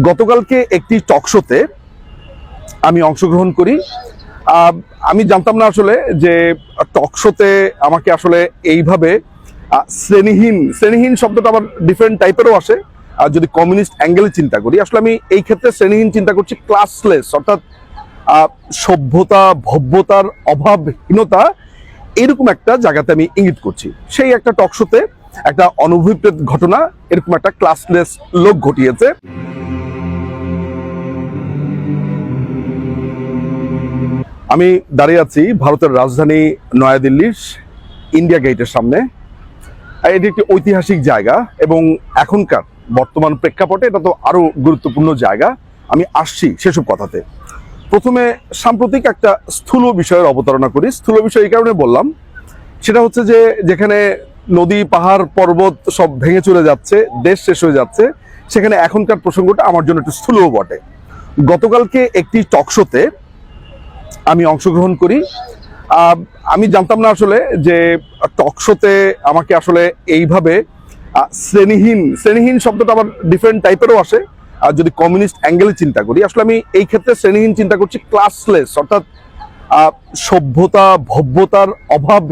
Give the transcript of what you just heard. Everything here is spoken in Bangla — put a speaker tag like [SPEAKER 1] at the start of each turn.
[SPEAKER 1] গতকালকে একটি টক শোতে আমি অংশগ্রহণ করি। আমি জানতাম না আসলে যে টক শোতে আমাকে আসলে এইভাবে শ্রেণীহীন শব্দটা আবার ডিফারেন্ট টাইপেরও আসে। যদি কমিউনিস্ট অ্যাঙ্গেলে চিন্তা করি, আসলে আমি এই ক্ষেত্রে শ্রেণীহীন চিন্তা করছি, ক্লাসলেস, অর্থাৎ সভ্যতা ভব্যতার অভাবহীনতা, এরকম একটা জায়গাতে আমি ইঙ্গিত করছি। সেই একটা টক শোতে একটা অনভিপ্রেত ঘটনা এরকম একটা ক্লাসলেস লোক ঘটিয়েছে। আমি দাঁড়িয়ে আছি ভারতের রাজধানী নয়াদিল্লির ইন্ডিয়া গেটের সামনে। এটি একটি ঐতিহাসিক জায়গা এবং এখনকার বর্তমান প্রেক্ষাপটে এটা তো আরো গুরুত্বপূর্ণ জায়গা। আমি আসছি সেসব কথাতে। প্রথমে সাম্প্রতিক একটা স্থূল বিষয়ের অবতারণা করি। স্থূল বিষয় এই কারণে বললাম, সেটা হচ্ছে যে যেখানে নদী পাহাড় পর্বত সব ভেঙে চলে যাচ্ছে, দেশ শেষ হয়ে যাচ্ছে, সেখানে এখনকার প্রসঙ্গটা আমার জন্য একটু স্থূলও বটে। গতকালকে একটি টক শোতে আমি অংশগ্রহণ করি। আমি জানতাম না আসলে যে টক শোতে আমাকে আসলে এইভাবে শ্রেণীহীন শব্দটা আবার ডিফারেন্ট টাইপেরও আসে। যদি কমিউনিস্ট অ্যাঙ্গেলে চিন্তা করি, আসলে আমি এই ক্ষেত্রে শ্রেণীহীন চিন্তা করছি, ক্লাসলেস, অর্থাৎ সভ্যতা ভব্যতার অভাব